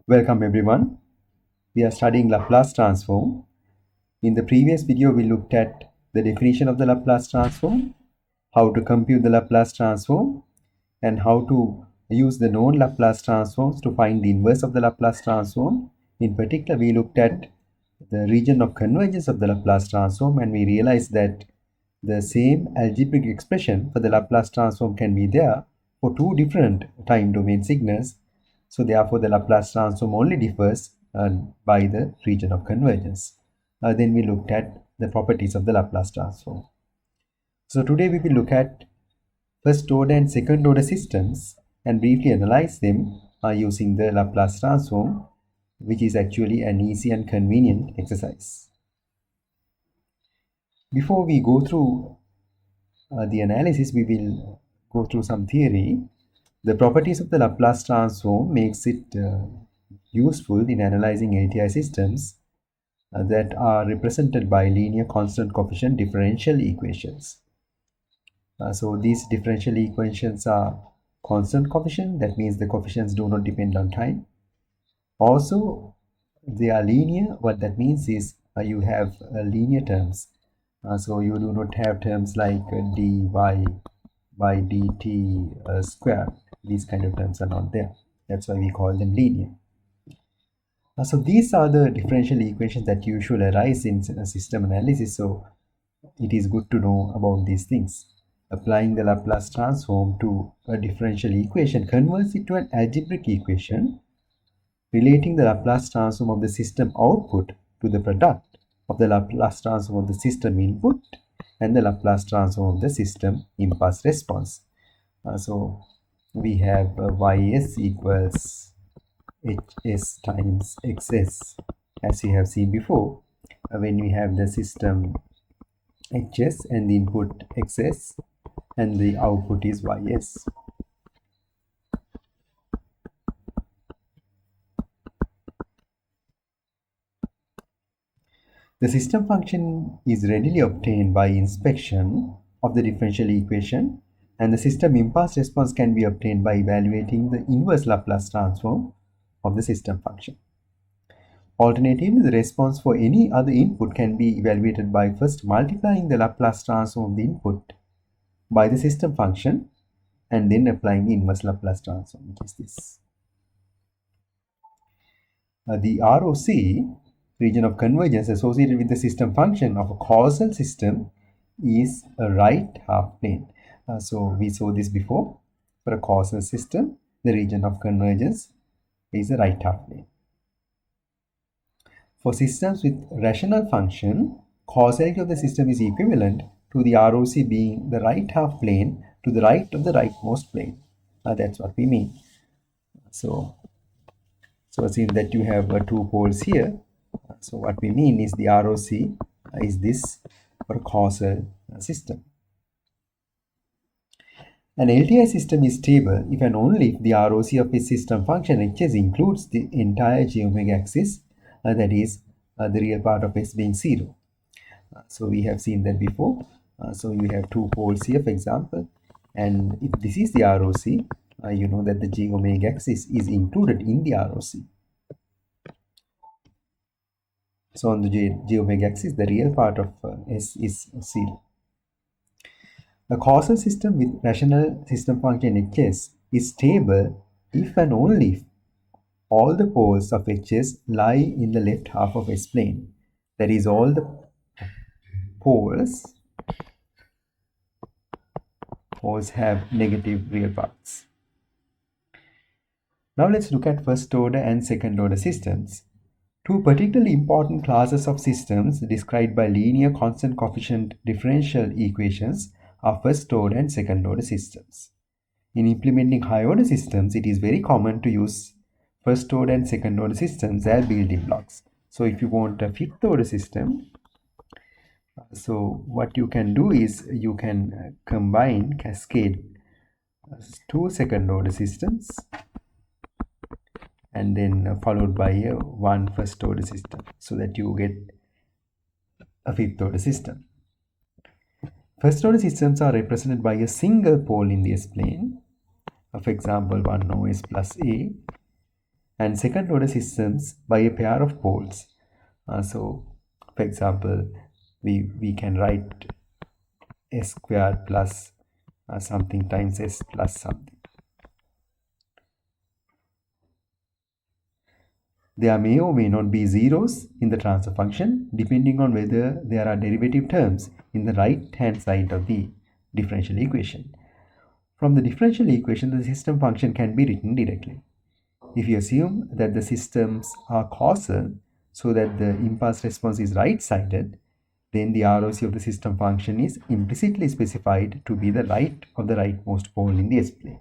Welcome everyone. We are studying Laplace transform. In the previous video, we looked at the definition of the Laplace transform, how to compute the Laplace transform, and how to use the known Laplace transforms to find the inverse of the Laplace transform. In particular, we looked at the region of convergence of the Laplace transform, and we realized that the same algebraic expression for the Laplace transform can be there for two different time domain signals. So therefore, the Laplace transform only differs by the region of convergence. Then we looked at the properties of the Laplace transform. So today we will look at first order and second order systems and briefly analyze them using the Laplace transform, which is actually an easy and convenient exercise. Before we go through the analysis, we will go through some theory. The properties of the Laplace transform makes it useful in analyzing LTI systems that are represented by linear constant coefficient differential equations. So these differential equations are constant coefficient, that means the coefficients do not depend on time. Also, they are linear. What that means is you have linear terms. So you do not have terms like dy by dt square. These kind of terms are not there. That's why we call them linear. So these are the differential equations that usually arise in system analysis. So it is good to know about these things. Applying the Laplace transform to a differential equation converts it to an algebraic equation relating the Laplace transform of the system output to the product of the Laplace transform of the system input and the Laplace transform of the system impulse response. So we have ys equals hs times xs, as we have seen before. When we have the system hs and the input xs and the output is ys. The system function is readily obtained by inspection of the differential equation, and the system impulse response can be obtained by evaluating the inverse Laplace transform of the system function. Alternatively, the response for any other input can be evaluated by first multiplying the Laplace transform of the input by the system function and then applying the inverse Laplace transform, which is this. The ROC, region of convergence associated with the system function of a causal system, is a right half plane. So we saw this before. For a causal system, the region of convergence is a right half plane. For systems with rational function, causality of the system is equivalent to the ROC being the right half plane to the right of the rightmost plane. That's what we mean. So assume that you have two poles here. So what we mean is the ROC is this for a causal system. An LTI system is stable if and only if the ROC of its system function Hs includes the entire j omega axis, that is the real part of S being 0. So we have seen that before. So you have two poles here, for example, and if this is the ROC, you know that the j omega axis is included in the ROC. So on the j omega axis, the real part of S is 0. A causal system with rational system function Hs is stable if and only if all the poles of Hs lie in the left half of S plane. That is, all the poles have negative real parts. Now let's look at first order and second order systems. Two particularly important classes of systems described by linear constant coefficient differential equations are first order and second order systems. In implementing high order systems, it is very common to use first order and second order systems as building blocks. So if you want a fifth order system, so what you can do is you can combine, cascade two second order systems and then followed by one first order system, so that you get a fifth order system. First order systems are represented by a single pole in the S plane. For example, 1 OS plus A, and second order systems by a pair of poles. So for example, we can write s squared plus something times s plus something. There may or may not be zeros in the transfer function depending on whether there are derivative terms in the right hand side of the differential equation. From the differential equation, the system function can be written directly. If you assume that the systems are causal so that the impulse response is right-sided, then the ROC of the system function is implicitly specified to be the right of the rightmost pole in the S-plane.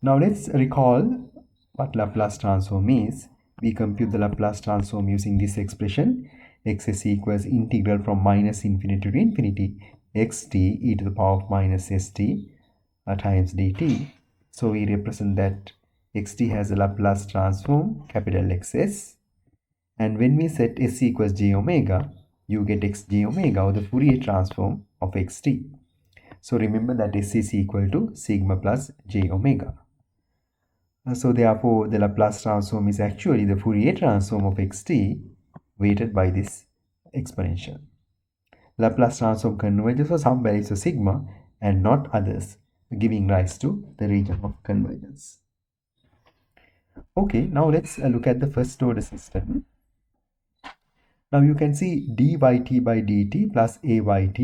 Now let's recall what Laplace transform is. We compute the Laplace transform using this expression. Xs equals integral from minus infinity to infinity xt e to the power of minus st times dt. So we represent that xt has a Laplace transform capital Xs, and when we set s equals j omega, you get x j omega, or the Fourier transform of xt. So remember that s is equal to sigma plus j omega. So therefore, the Laplace transform is actually the Fourier transform of xt weighted by this exponential. Laplace transform converges for some values of sigma and not others, giving rise to the region of convergence. Okay, now let's look at the first order system. Now you can see dyt by dt plus ayt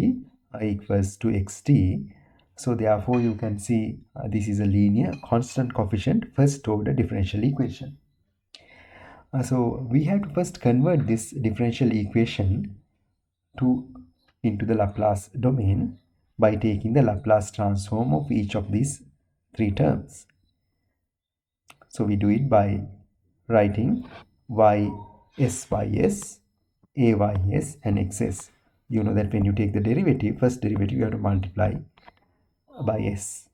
equals to xt. So therefore you can see this is a linear constant coefficient first order differential equation. So we have to first convert this differential equation into the Laplace domain by taking the Laplace transform of each of these three terms. So we do it by writing y s by s, a y s, and xs. You know that when you take the derivative, first derivative, you have to multiply by s.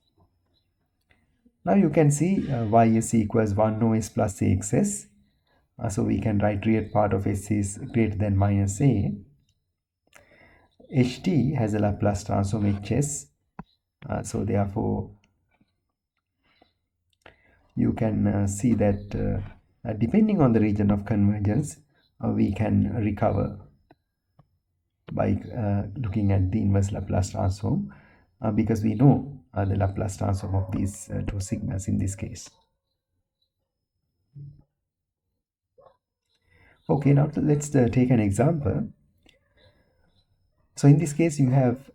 Now you can see ys equals 1 no s plus axs. So we can write real part of s is greater than minus a. ht has a Laplace transform hs. So therefore you can see that depending on the region of convergence, we can recover by looking at the inverse Laplace transform because we know the Laplace transform of these two sigmas in this case. Okay, now let's take an example. So in this case, you have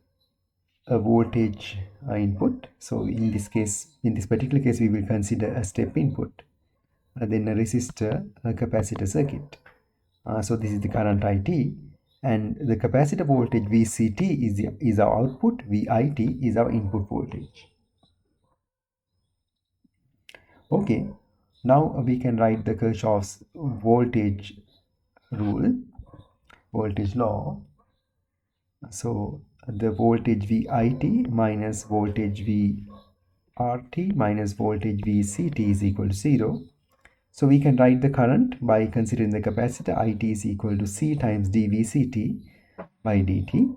a voltage input. So in this case, in this particular case, we will consider a step input, then a resistor, a capacitor circuit. So this is the current IT, and the capacitor voltage VCT is our output, VIT is our input voltage. Okay, now we can write the Kirchhoff's voltage rule, voltage law. So the voltage VIT minus voltage VRT minus voltage VCT is equal to 0. So we can write the current by considering the capacitor IT is equal to C times dVCT by dt.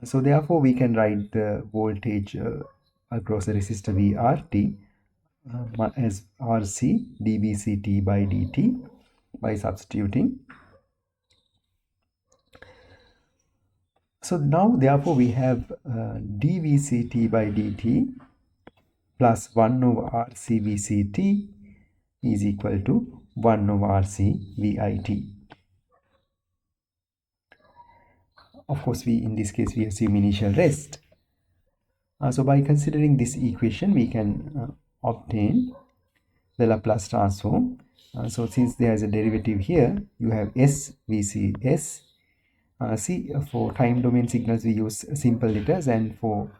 So therefore we can write the voltage across the resistor VRT as RC dVCT by dt by substituting. So now therefore we have dVCT by dt plus 1 over RC VCT is equal to 1 over RC VIT. Of course, in this case we assume initial rest. So by considering this equation, we can obtain the Laplace transform. So since there is a derivative here, you have s vc s. See, for time domain signals we use simple letters, and for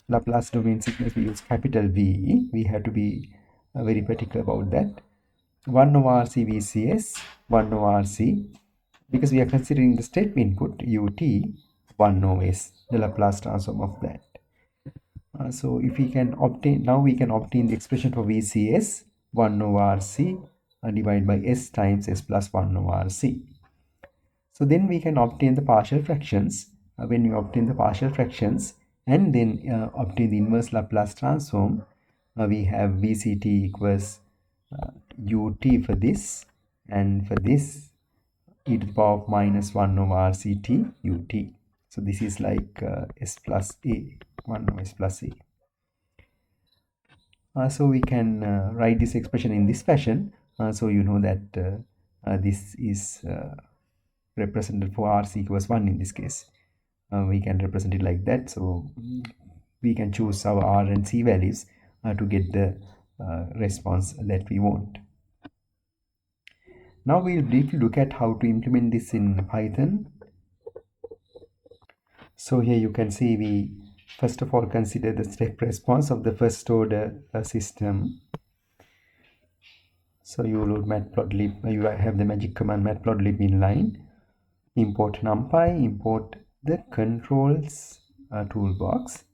Laplace domain signals we use capital V. We have to be very particular about that. 1 over RC VCS, 1 over RC, because we are considering the step input ut, 1 over s, the Laplace transform of that. So if we can obtain, now we can obtain the expression for VCS 1 over RC divided by s times s plus 1 over RC. So then we can obtain the partial fractions. When we obtain the partial fractions and then obtain the inverse Laplace transform, we have VCT equals UT for this, and for this e to the power of minus 1 over RCT UT. So this is like S plus A, 1 over S plus A. So we can write this expression in this fashion. So you know that this is represented for RC equals 1 in this case. We can represent it like that. So we can choose our R and C values to get the response that we want. Now we'll briefly look at how to implement this in Python. So here you can see we first of all consider the step response of the first order system. So you load matplotlib, you have the magic command matplotlib inline, import numpy, import the controls toolbox,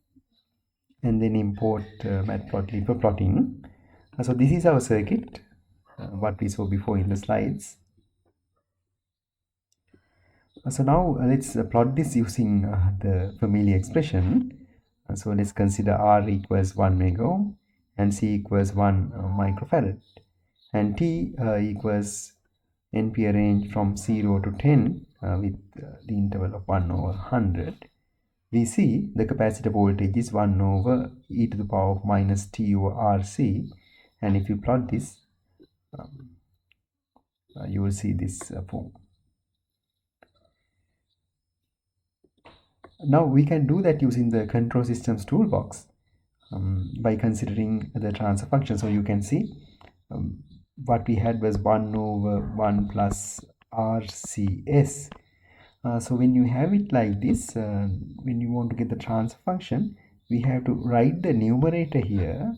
and then import matplotlib for plotting. So this is our circuit, what we saw before in the slides. So now let's plot this using the familiar expression. So let's consider R equals 1 megohm and C equals 1 microfarad, and T equals NP range from 0 to 10 with the interval of 1 over 100. We see the capacitor voltage is 1 over e to the power of minus T over RC, and if you plot this, you will see this form. Now we can do that using the control systems toolbox by considering the transfer function. So you can see what we had was 1 over 1 plus RCS. So when you have it like this, when you want to get the transfer function, we have to write the numerator here.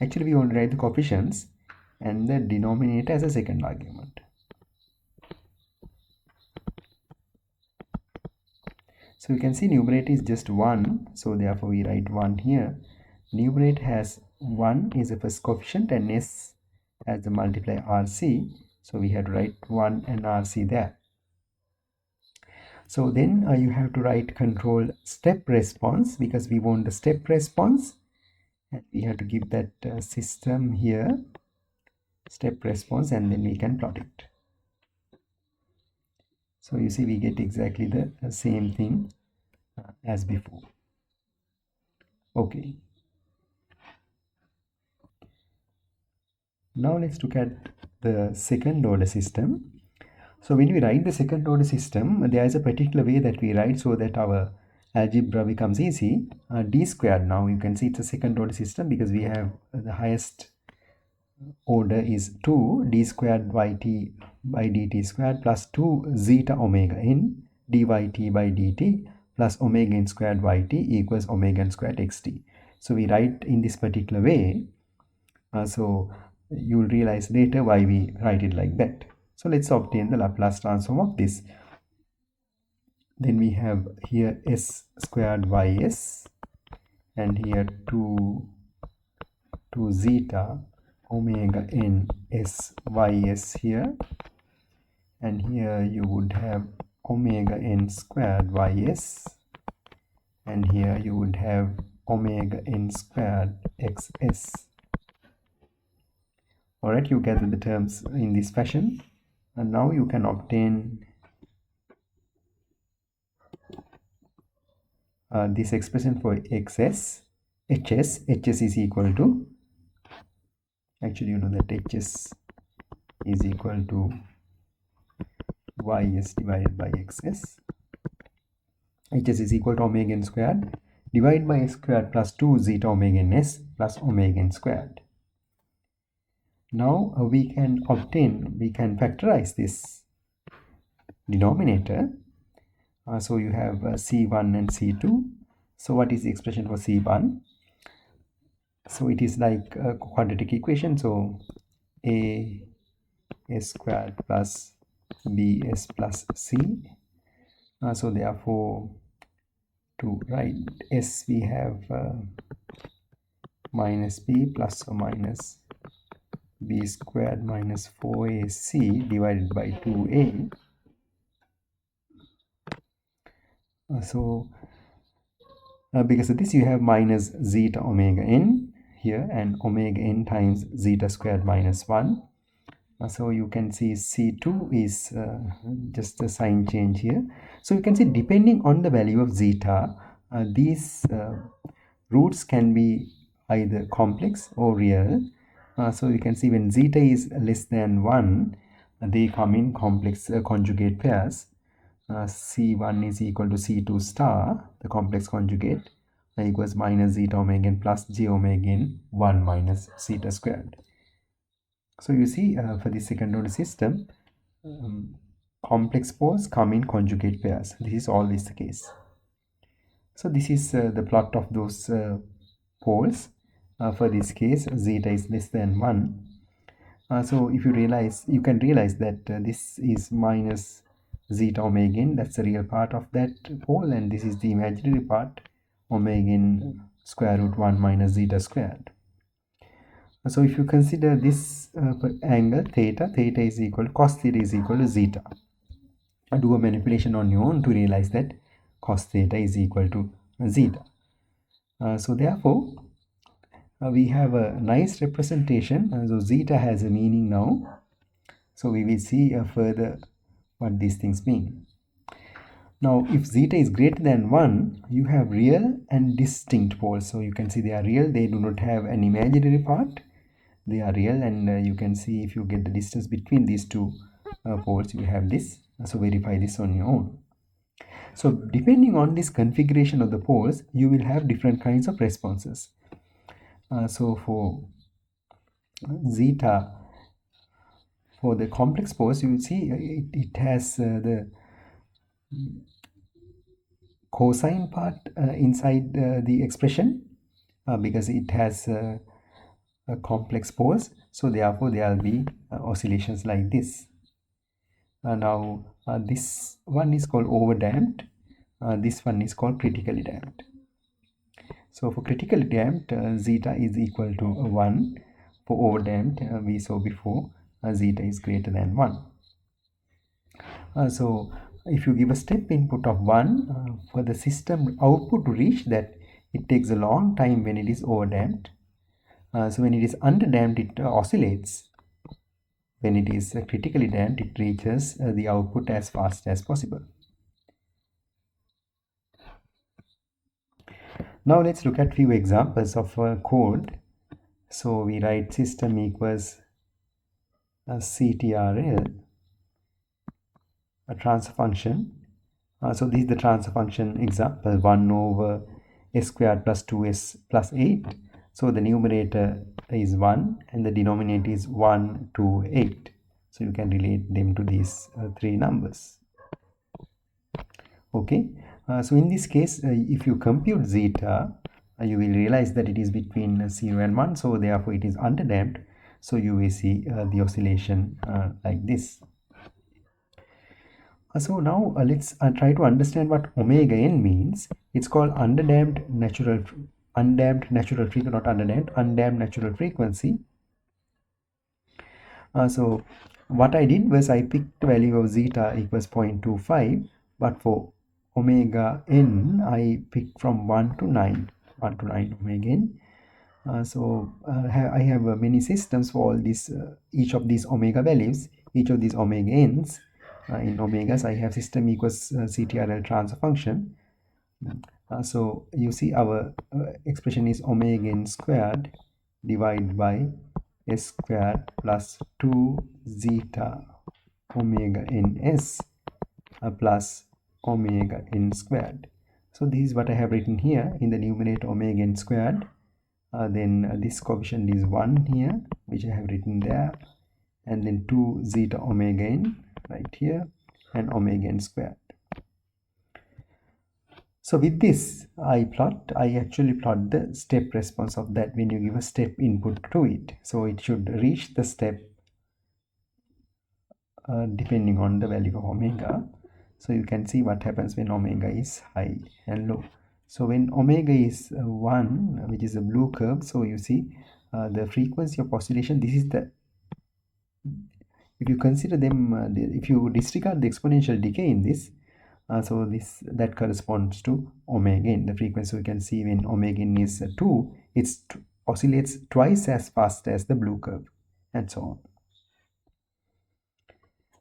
Actually, we want to write the coefficients and the denominator as a second argument. So you can see numerator is just 1, so therefore we write 1 here. Numerator has 1 is the first coefficient and S as the multiply RC, so we have to write 1 and RC there. So then you have to write control step response, because we want the step response, and we have to give that system here step response, and then we can plot it. So you see we get exactly the same thing as before. Okay. Now let's look at the second order system. So when we write the second order system, there is a particular way that we write so that our algebra becomes easy. D squared, now you can see it's a second order system because we have the highest order is 2 d squared yt by dt squared plus 2 zeta omega n dyt by dt plus omega n squared yt equals omega n squared xt. So we write in this particular way. So you will realize later why we write it like that. So let's obtain the Laplace transform of this. Then we have here s squared ys, and here 2 zeta omega n s ys here, and here you would have omega n squared ys, and here you would have omega n squared xs. Alright, you gather the terms in this fashion, and now you can obtain this expression for hs is equal to, actually you know that hs is equal to ys divided by xs. hs is equal to omega n squared divided by s squared plus 2 zeta omega n s plus omega n squared. Now we can factorize this denominator. So you have C1 and C2. So what is the expression for C1? So it is like a quadratic equation. So A s squared plus bs plus c. So therefore, to write s, we have minus b plus or minus b squared minus 4ac divided by 2a. So Because of this, you have minus zeta omega n here, and omega n times zeta squared minus 1. So you can see C2 is just a sign change here. So you can see, depending on the value of zeta, these roots can be either complex or real. So you can see when zeta is less than 1, they come in complex conjugate pairs. C1 is equal to C2 star, the complex conjugate, equals minus zeta omega n plus j omega n 1 minus zeta squared. So you see, for the second order system, complex poles come in conjugate pairs. This is always the case. So this is the plot of those poles. For this case, zeta is less than 1. So if you realize, you can realize that this is minus zeta omega n, that's the real part of that pole, and this is the imaginary part, omega n square root 1 minus zeta squared. So if you consider this angle theta, theta is equal, cos theta is equal to zeta. Do a manipulation on your own to realize that cos theta is equal to zeta. So therefore, we have a nice representation. So zeta has a meaning now. So we will see further what these things mean. Now, if zeta is greater than 1, you have real and distinct poles. So you can see they are real, they do not have an imaginary part. They are real, and you can see if you get the distance between these two poles, you have this. So verify this on your own. So depending on this configuration of the poles, you will have different kinds of responses. So for zeta, for the complex poles, you will see it has the cosine part inside the expression because it has complex poles. So therefore, there will be oscillations like this. Now this one is called overdamped. This one is called critically damped. So for critically damped, zeta is equal to 1. For overdamped, we saw before, zeta is greater than 1. So if you give a step input of 1, for the system output to reach that, it takes a long time when it is overdamped. So when it is underdamped, it oscillates. When it is critically damped, it reaches the output as fast as possible. Now let's look at few examples of code. So we write system equals CTRL, a transfer function. So this is the transfer function example, 1 over s squared plus 2s plus 8. So the numerator is 1 and the denominator is 1, 2, 8. So you can relate them to these three numbers. Okay, so in this case, if you compute zeta, you will realize that it is between 0 and 1. So therefore it is underdamped. So you will see the oscillation like this. So now let's try to understand what omega n means. It's called undamped natural frequency, not underdamped, undamped natural frequency. So what I did was I picked the value of zeta equals 0.25, but for omega n I picked from 1 to 9, 1 to 9 omega n. I have many systems for all these, each of these omega values, each of these omega n's. In omegas, I have system equals CTRL transfer function. So you see our expression is omega n squared divided by s squared plus 2 zeta omega ns plus omega n squared. So this is what I have written here in the numerator, omega n squared. Then this coefficient is 1 here, which I have written there, and then 2 zeta omega n right here, and omega n squared. So with this, I actually plot the step response of that when you give a step input to it. So it should reach the step depending on the value of omega. So you can see what happens when omega is high and low. So when omega is 1, which is a blue curve, so you see the frequency of oscillation, this is the, if you consider them, if you disregard the exponential decay in this, So that corresponds to omega n, the frequency. So you can see when omega n is 2, it oscillates twice as fast as the blue curve, and so on.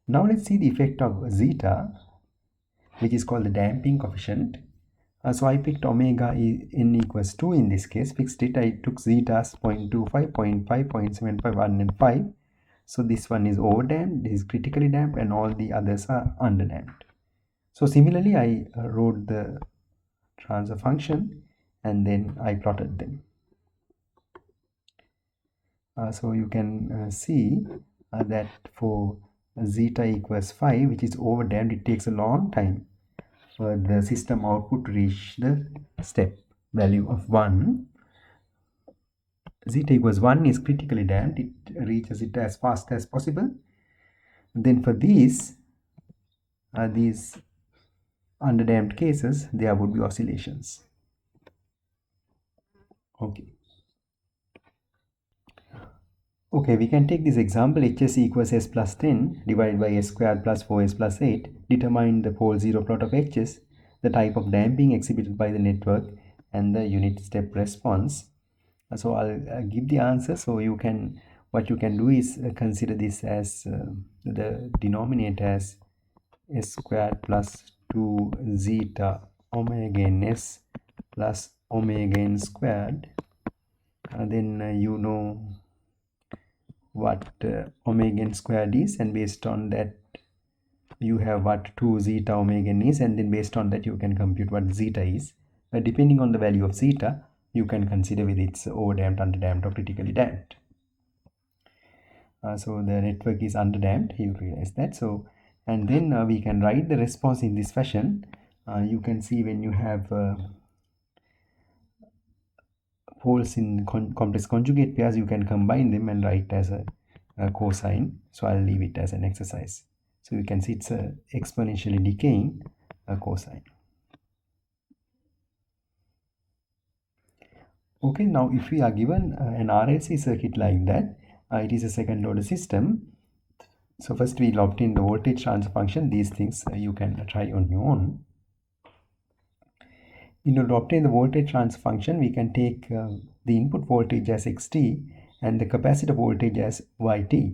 Now let's see the effect of zeta, which is called the damping coefficient. So I picked omega n equals 2 in this case, fixed it. I took zetas 0.25, 0.5, 0.75, 1 and 5. So this one is overdamped, this is critically damped, and all the others are underdamped. So similarly, I wrote the transfer function and then I plotted them. So you can see that for zeta equals 5, which is overdamped, it takes a long time for the system output to reach the step value of 1. Zeta equals 1 is critically damped, it reaches it as fast as possible. Then for these underdamped cases, there would be oscillations. Okay, we can take this example. Hs equals s plus 10 divided by s squared plus 4s plus 8. Determine the pole zero plot of Hs, the type of damping exhibited by the network, and the unit step response. So I'll give the answer. So what you can do is consider this as the denominator as s squared plus 2 zeta omega n s plus omega n squared. Then you know what omega n squared is, and based on that you have what 2 zeta omega n is, and then based on that you can compute what zeta is. Depending on the value of zeta, you can consider whether it's overdamped, underdamped, or critically damped. So the network is underdamped, you realize that. So and then we can write the response in this fashion. You can see when you have poles in complex conjugate pairs, you can combine them and write as a cosine. So I'll leave it as an exercise. So you can see it's a exponentially decaying cosine. Okay, now if we are given an RLC circuit like that, it is a second order system. So first we'll obtain the voltage transfer function. These things you can try on your own. In order to obtain the voltage transfer function, we can take the input voltage as xt and the capacitor voltage as yt.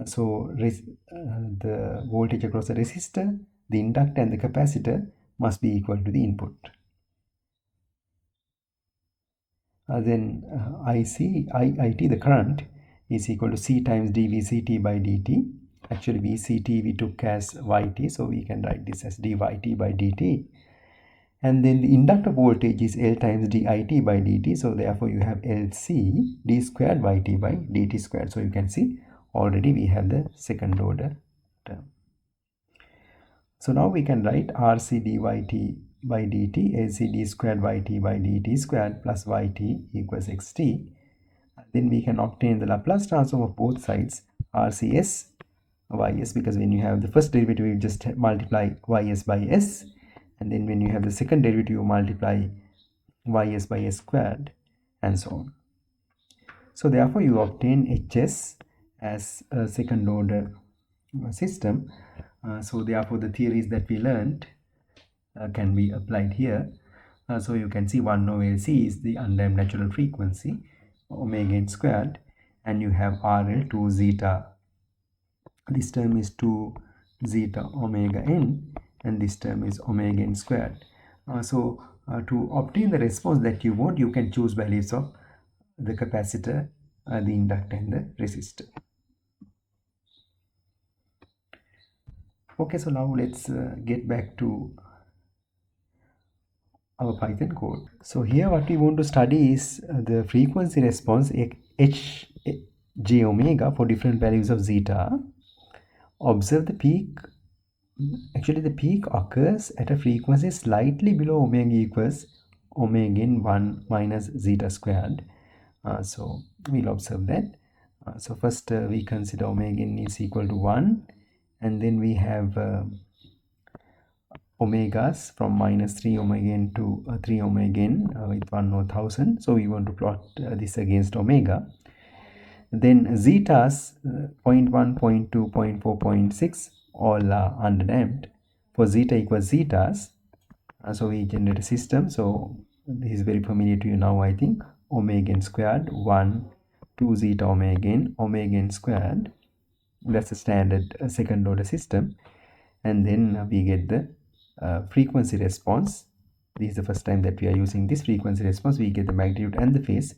So the voltage across the resistor, the inductor, and the capacitor must be equal to the input. Then IT, the current, is equal to C times dVct by dt. Actually, Vct we took as yt, so we can write this as dyt by dt. And then the inductor voltage is L times dit by dt. So therefore, you have LC d squared yt by dt squared. So you can see already we have the second order term. So now we can write RC dyt by dt, LC d squared yt by dt squared plus yt equals xt. Then we can obtain the Laplace transform of both sides, RCS ys, because when you have the first derivative, you just multiply ys by s, and then when you have the second derivative, you multiply ys by s squared, and so on. So therefore, you obtain Hs as a second order system. So therefore, the theories that we learned can be applied here. So you can see 1 over LC is the undamped natural frequency, omega n squared, and you have RL 2 zeta. This term is 2 zeta omega n, and this term is omega n squared. So to obtain the response that you want, you can choose values of the capacitor, the inductor, and the resistor. Okay, so now let's get back to our Python code. So here what we want to study is the frequency response h j omega for different values of zeta. Observe the peak. Actually, the peak occurs at a frequency slightly below omega equals omega n 1 minus zeta squared. So we'll observe that. So first we consider omega n is equal to 1, and then we have omegas from minus 3 omega n to 3 omega n with 1 over 1000. So we want to plot this against omega. Then zetas 0.1, 0.2, 0.4, 0.6 all are underdamped. for zeta equals zetas, so we generate a system. So this is very familiar to you now, I think. Omega n squared 1 2 zeta omega n squared. That's a standard second order system. And then we get the frequency response. This is the first time that we are using this frequency response. We get the magnitude and the phase.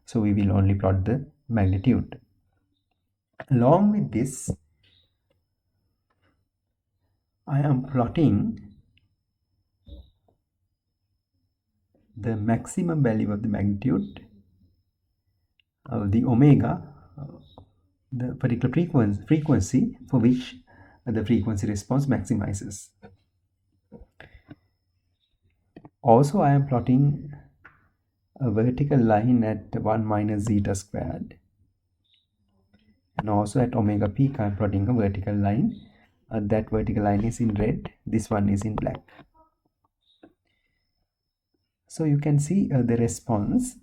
So we will only plot the magnitude. Along with this, I am plotting the maximum value of the magnitude of the omega, the particular frequency for which the frequency response maximizes. Also, I am plotting a vertical line at 1 minus zeta squared, and also at omega peak I am plotting a vertical line. That vertical line is in red, this one is in black. So you can see the response,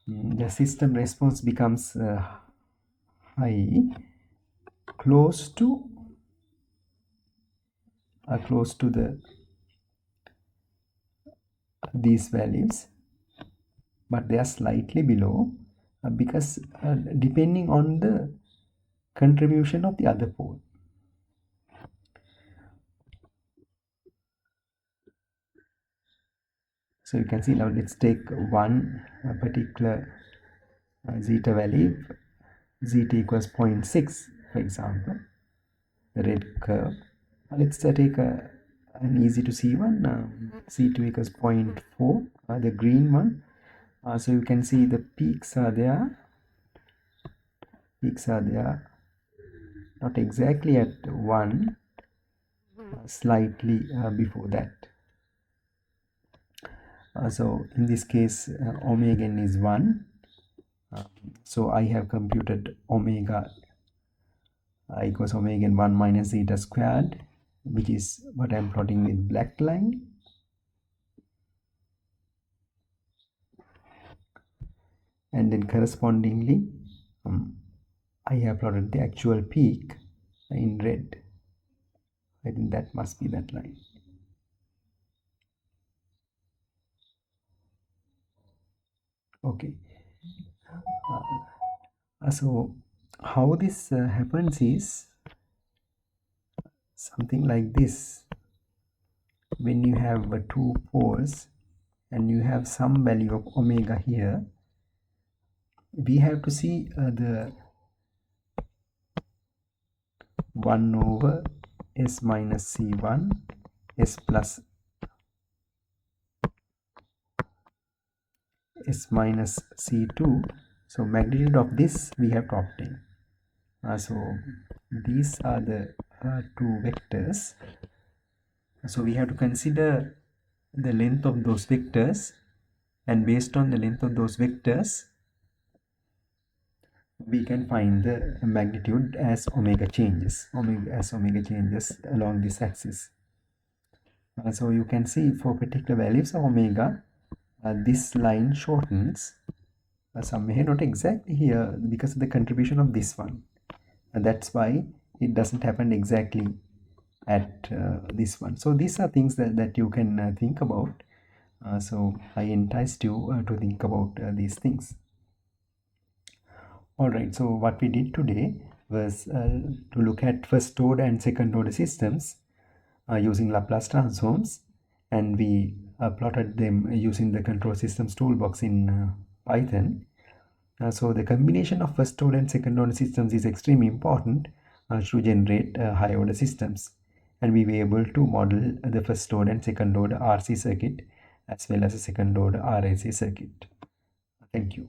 the system response becomes high close to these values, but they are slightly below because depending on the contribution of the other pole. So you can see now, let's take one particular zeta value, zeta equals 0.6, for example, the red curve. Let's take an easy to see one, C2 equals 0.4, the green one. So you can see the peaks are there, not exactly at 1, slightly before that. So in this case, omega n is 1. So I have computed omega equals omega n 1 minus zeta squared, which is what I am plotting with black line. And then correspondingly, I have plotted the actual peak in red. I think that must be that line. Okay. So how this happens is something like this. When you have two poles and you have some value of omega here, we have to see the 1 over s minus c1 s plus s minus c2. So magnitude of this we have to obtain. So these are the two vectors. So we have to consider the length of those vectors, and based on the length of those vectors we can find the magnitude as omega changes along this axis. So you can see for particular values of omega, this line shortens somewhere, not exactly here because of the contribution of this one. That's why it doesn't happen exactly at this one. So these are things that you can think about. So I enticed you to think about these things. Alright, so what we did today was to look at first order and second order systems using Laplace transforms, and we plotted them using the control systems toolbox in Python. So the combination of first order and second order systems is extremely important to generate high order systems, and we were able to model the first order and second order RC circuit as well as a second order RAC circuit. Thank you.